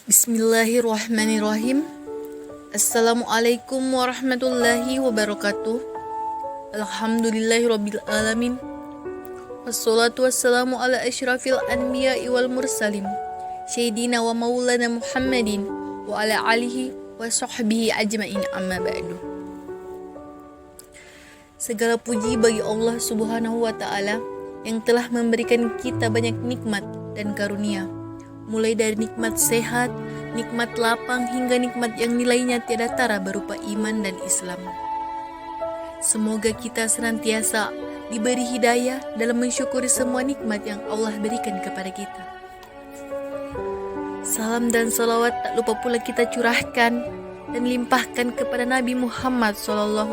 Bismillahirrahmanirrahim. Assalamualaikum warahmatullahi wabarakatuh. Alhamdulillahirabbil alamin. Wassalatu wassalamu ala asyrafil anbiya'i wal mursalin. Sayyidina wa maulana Muhammadin wa ala alihi wa sahbihi ajmain, amma ba'du. Segala puji bagi Allah Subhanahu wa taala yang telah memberikan kita banyak nikmat dan karunia. Mulai dari nikmat sehat, nikmat lapang, hingga nikmat yang nilainya tiada tara berupa iman dan Islam. Semoga kita senantiasa diberi hidayah dalam mensyukuri semua nikmat yang Allah berikan kepada kita. Salam dan salawat tak lupa pula kita curahkan dan limpahkan kepada Nabi Muhammad SAW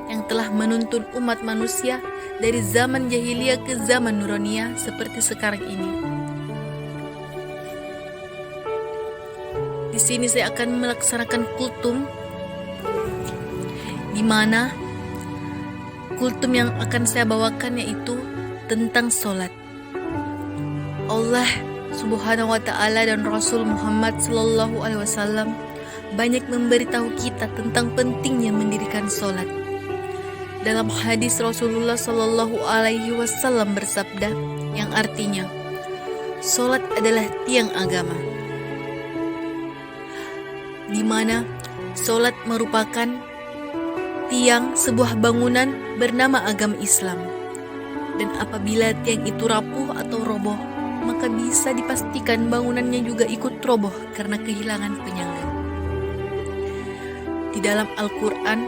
yang telah menuntun umat manusia dari zaman jahiliyah ke zaman nuraniyah seperti sekarang ini. Di sini saya akan melaksanakan kultum, di mana kultum yang akan saya bawakan yaitu tentang sholat. Allah Subhanahu wa taala dan Rasul Muhammad sallallahu alaihi wasallam banyak memberitahu kita tentang pentingnya mendirikan sholat. Dalam hadis Rasulullah sallallahu alaihi wasallam bersabda yang artinya, sholat adalah tiang agama, di mana sholat merupakan tiang sebuah bangunan bernama agama Islam. Dan apabila tiang itu rapuh atau roboh, maka bisa dipastikan bangunannya juga ikut roboh karena kehilangan penyangga. Di dalam Al-Quran,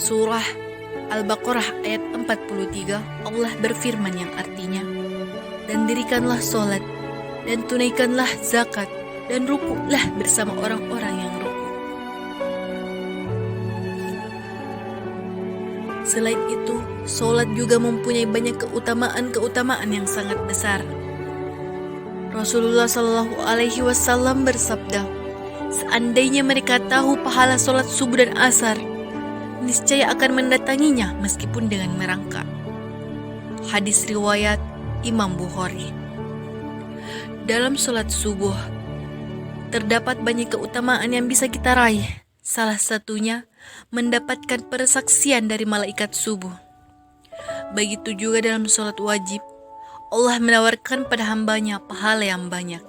surah Al-Baqarah ayat 43, Allah berfirman yang artinya, "Dan dirikanlah sholat, dan tunaikanlah zakat, dan rukuklah bersama orang-orang yang rukuk." Selain itu, sholat juga mempunyai banyak keutamaan yang sangat besar. Rasulullah Shallallahu Alaihi Wasallam bersabda, "Seandainya mereka tahu pahala sholat subuh dan asar, niscaya akan mendatanginya meskipun dengan merangkak." Hadis riwayat Imam Bukhari. Dalam sholat subuh terdapat banyak keutamaan yang bisa kita raih. Salah satunya mendapatkan persaksian dari malaikat subuh. Begitu juga dalam sholat wajib, Allah menawarkan pada hambanya pahala yang banyak.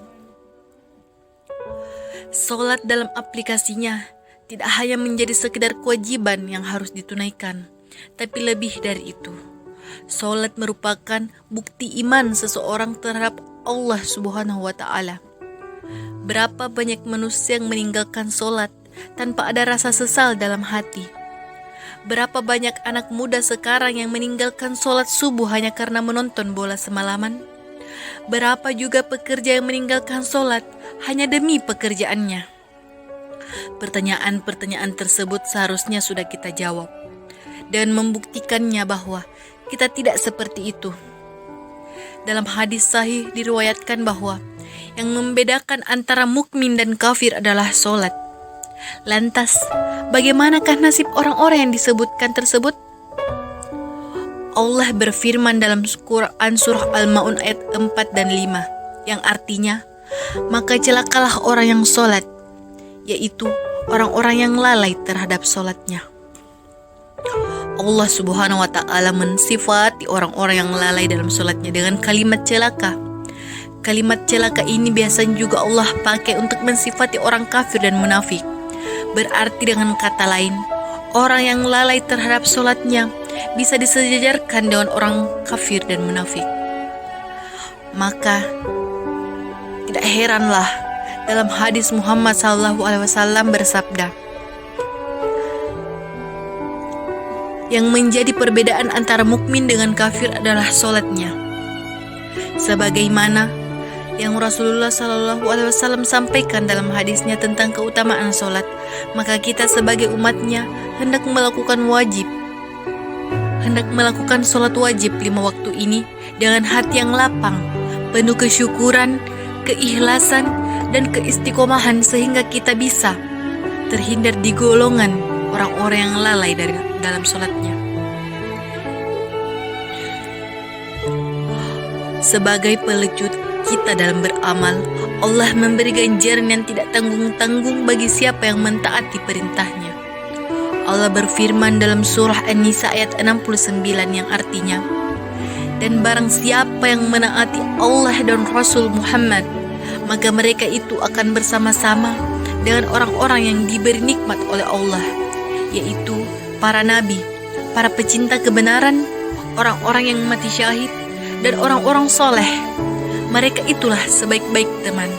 Sholat dalam aplikasinya tidak hanya menjadi sekedar kewajiban yang harus ditunaikan, tapi lebih dari itu. Sholat merupakan bukti iman seseorang terhadap Allah Subhanahu wa taala. Berapa banyak manusia yang meninggalkan sholat tanpa ada rasa sesal dalam hati. Berapa banyak anak muda sekarang yang meninggalkan sholat subuh hanya karena menonton bola semalaman. Berapa juga pekerja yang meninggalkan sholat hanya demi pekerjaannya. Pertanyaan-pertanyaan tersebut seharusnya sudah kita jawab dan membuktikannya bahwa kita tidak seperti itu. Dalam hadis sahih diriwayatkan bahwa yang membedakan antara mukmin dan kafir adalah sholat. Lantas, bagaimanakah nasib orang-orang yang disebutkan tersebut? Allah berfirman dalam Quran surah Al-Ma'un ayat 4 dan 5, yang artinya, "Maka celakalah orang yang sholat," yaitu orang-orang yang lalai terhadap sholatnya. Allah Subhanahu wa ta'ala mensifati orang-orang yang lalai dalam sholatnya dengan kalimat celaka. Kalimat celaka ini biasanya juga Allah pakai untuk mensifati orang kafir dan munafik. Berarti dengan kata lain, orang yang lalai terhadap sholatnya bisa disejajarkan dengan orang kafir dan munafik. Maka tidak heranlah dalam hadis Muhammad SAW bersabda, "Yang menjadi perbedaan antara mukmin dengan kafir adalah sholatnya." Sebagaimana yang Rasulullah SAW sampaikan dalam hadisnya tentang keutamaan sholat, maka kita sebagai umatnya hendak melakukan sholat wajib 5 waktu ini dengan hati yang lapang, penuh kesyukuran, keikhlasan, dan keistiqomahan sehingga kita bisa terhindar di golongan orang-orang yang lalai dalam sholatnya. Sebagai kita dalam beramal. Allah memberi ganjaran yang tidak tanggung-tanggung bagi siapa yang mentaati perintahnya. Allah berfirman dalam surah An-Nisa ayat 69 yang artinya, dan barang siapa yang menaati Allah dan Rasul Muhammad, maka mereka itu akan bersama-sama dengan orang-orang yang diberi nikmat oleh Allah, yaitu para nabi, para pecinta kebenaran, orang-orang yang mati syahid, dan orang-orang soleh. Mereka itulah sebaik-baik teman.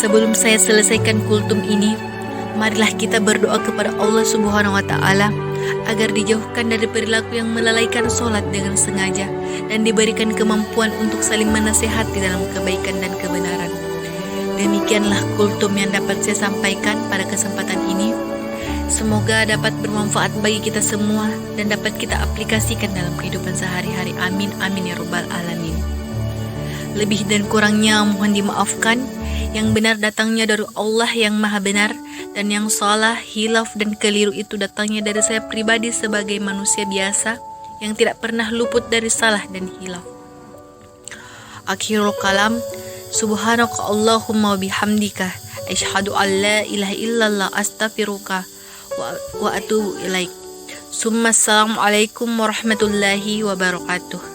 Sebelum saya selesaikan kultum ini, marilah kita berdoa kepada Allah Subhanahu wa Ta'ala agar dijauhkan dari perilaku yang melalaikan sholat dengan sengaja dan diberikan kemampuan untuk saling menasihati dalam kebaikan dan kebenaran. Demikianlah kultum yang dapat saya sampaikan pada kesempatan ini. Semoga dapat bermanfaat bagi kita semua dan dapat kita aplikasikan dalam kehidupan sehari-hari. Amin, amin ya rabbal alamin. Lebih dan kurangnya mohon dimaafkan. Yang benar datangnya dari Allah yang maha benar, dan yang salah, hilaf dan keliru itu datangnya dari saya pribadi sebagai manusia biasa yang tidak pernah luput dari salah dan hilaf. Akhirul kalam, subhanaka Allahumma wa bihamdika asyhadu an la ilaha illallah astaghfiruka wa atubu ilaik. Assalamualaikum warahmatullahi wabarakatuh.